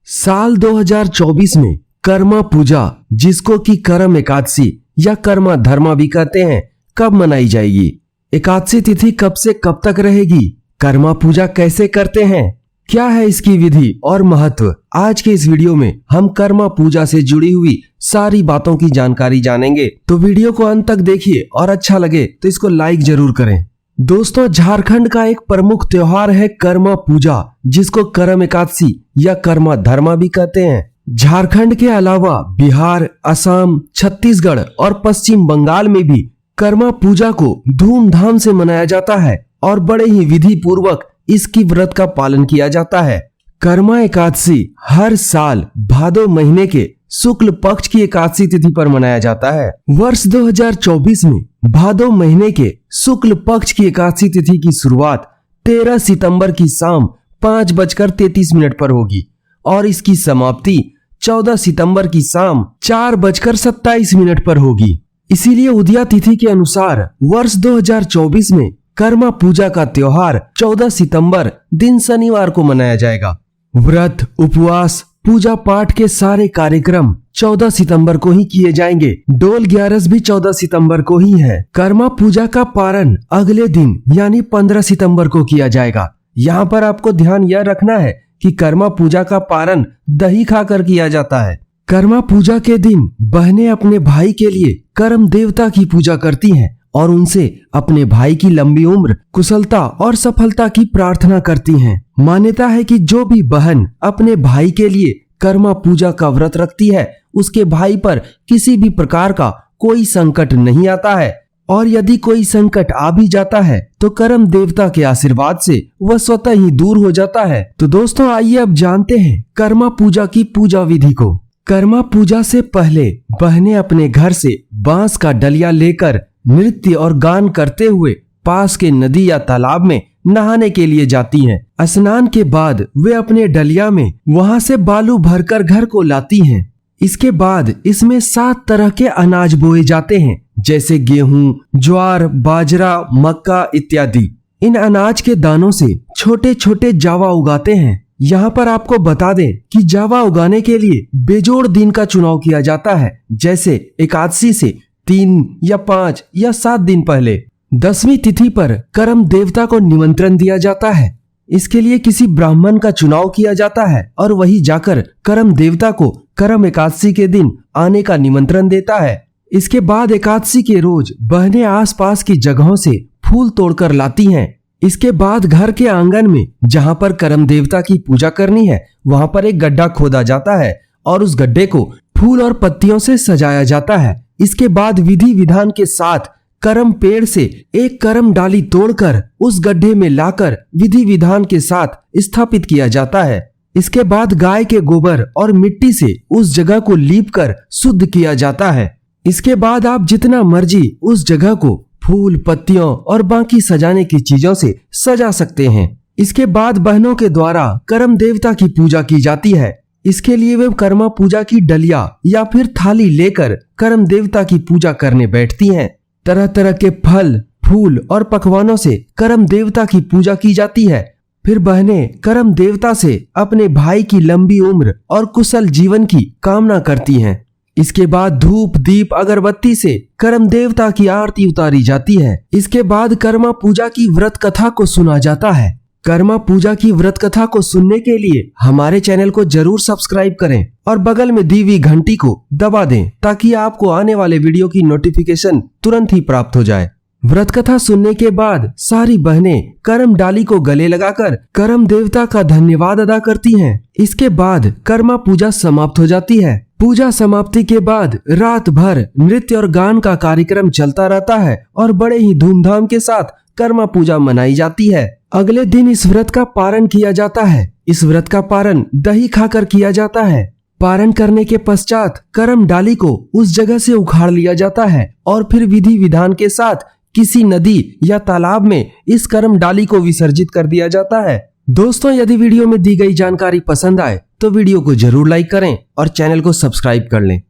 साल 2024 में कर्मा पूजा, जिसको कि करम एकादशी या कर्मा धर्मा भी कहते हैं, कब मनाई जाएगी? एकादशी तिथि कब से कब तक रहेगी? कर्मा पूजा कैसे करते हैं? क्या है इसकी विधि और महत्व? आज के इस वीडियो में हम कर्मा पूजा से जुड़ी हुई सारी बातों की जानकारी जानेंगे, तो वीडियो को अंत तक देखिए और अच्छा लगे तो इसको लाइक जरूर करें। दोस्तों, झारखंड का एक प्रमुख त्योहार है कर्मा पूजा, जिसको करम एकादशी या कर्मा धर्मा भी कहते हैं। झारखंड के अलावा बिहार, असम, छत्तीसगढ़ और पश्चिम बंगाल में भी कर्मा पूजा को धूमधाम से मनाया जाता है और बड़े ही विधि पूर्वक इसकी व्रत का पालन किया जाता है। कर्मा एकादशी हर साल भादो महीने के शुक्ल पक्ष की एकादशी तिथि पर मनाया जाता है। वर्ष 2024 में भादो महीने के शुक्ल पक्ष की एकादशी तिथि की शुरुआत 13 सितंबर की शाम 5:33 पर होगी और इसकी समाप्ति 14 सितंबर की शाम 4:27 पर होगी। इसीलिए उदया तिथि के अनुसार वर्ष 2024 में कर्मा पूजा का त्योहार 14 सितंबर दिन शनिवार को मनाया जाएगा। व्रत, उपवास, पूजा पाठ के सारे कार्यक्रम 14 सितंबर को ही किए जाएंगे। डोल ग्यारस भी 14 सितंबर को ही है। कर्मा पूजा का पारण अगले दिन यानी 15 सितंबर को किया जाएगा। यहाँ पर आपको ध्यान यह रखना है कि कर्मा पूजा का पारण दही खाकर किया जाता है। कर्मा पूजा के दिन बहनें अपने भाई के लिए कर्म देवता की पूजा करती हैं और उनसे अपने भाई की लंबी उम्र, कुशलता और सफलता की प्रार्थना करती हैं। मान्यता है कि जो भी बहन अपने भाई के लिए कर्मा पूजा का व्रत रखती है, उसके भाई पर किसी भी प्रकार का कोई संकट नहीं आता है, और यदि कोई संकट आ भी जाता है तो कर्म देवता के आशीर्वाद से वह स्वतः ही दूर हो जाता है। तो दोस्तों, आइए अब जानते हैं कर्मा पूजा की पूजा विधि को। कर्मा पूजा से पहले बहनें अपने घर से बांस का डलिया लेकर नृत्य और गान करते हुए पास के नदी या तालाब में नहाने के लिए जाती हैं। स्नान के बाद वे अपने डलिया में वहां से बालू भरकर घर को लाती हैं। इसके बाद इसमें 7 तरह के अनाज बोए जाते हैं, जैसे गेहूं, ज्वार, बाजरा, मक्का इत्यादि। इन अनाज के दानों से छोटे छोटे जावा उगाते हैं। यहाँ पर आपको बता दें कि जावा उगाने के लिए बेजोड़ दिन का चुनाव किया जाता है, जैसे एकादशी से 3 या 5 या 7 दिन पहले। 10वीं तिथि पर कर्म देवता को निमंत्रण दिया जाता है। इसके लिए किसी ब्राह्मण का चुनाव किया जाता है और वही जाकर कर्म देवता को कर्म एकादशी के दिन आने का निमंत्रण देता है। इसके बाद एकादशी के रोज बहनें आसपास की जगहों से फूल तोड़कर लाती हैं। इसके बाद घर के आंगन में जहाँ पर कर्म देवता की पूजा करनी है, वहाँ पर एक गड्ढा खोदा जाता है और उस गड्ढे को फूल और पत्तियों से सजाया जाता है। इसके बाद विधि विधान के साथ करम पेड़ से एक करम डाली तोड़कर उस गड्ढे में लाकर विधि विधान के साथ स्थापित किया जाता है। इसके बाद गाय के गोबर और मिट्टी से उस जगह को लीपकर शुद्ध किया जाता है। इसके बाद आप जितना मर्जी उस जगह को फूल, पत्तियों और बाकी सजाने की चीजों से सजा सकते हैं। इसके बाद बहनों के द्वारा करम देवता की पूजा की जाती है। इसके लिए वे कर्मा पूजा की डलिया या फिर थाली लेकर कर्म देवता की पूजा करने बैठती हैं। तरह तरह के फल, फूल और पकवानों से कर्म देवता की पूजा की जाती है। फिर बहनें कर्म देवता से अपने भाई की लंबी उम्र और कुशल जीवन की कामना करती हैं। इसके बाद धूप, दीप, अगरबत्ती से कर्म देवता की आरती उतारी जाती है। इसके बाद कर्मा पूजा की व्रत कथा को सुना जाता है। कर्मा पूजा की व्रत कथा को सुनने के लिए हमारे चैनल को जरूर सब्सक्राइब करें और बगल में दी हुई घंटी को दबा दें, ताकि आपको आने वाले वीडियो की नोटिफिकेशन तुरंत ही प्राप्त हो जाए। व्रत कथा सुनने के बाद सारी बहनें कर्म डाली को गले लगाकर कर्म देवता का धन्यवाद अदा करती हैं। इसके बाद कर्मा पूजा समाप्त हो जाती है। पूजा समाप्ति के बाद रात भर नृत्य और गान का कार्यक्रम चलता रहता है और बड़े ही धूमधाम के साथ कर्मा पूजा मनाई जाती है। अगले दिन इस व्रत का पारण किया जाता है। इस व्रत का पारण दही खाकर किया जाता है। पारण करने के पश्चात कर्म डाली को उस जगह से उखाड़ लिया जाता है और फिर विधि विधान के साथ किसी नदी या तालाब में इस कर्म डाली को विसर्जित कर दिया जाता है। दोस्तों, यदि वीडियो में दी गई जानकारी पसंद आए तो वीडियो को जरूर लाइक करें और चैनल को सब्सक्राइब कर लें।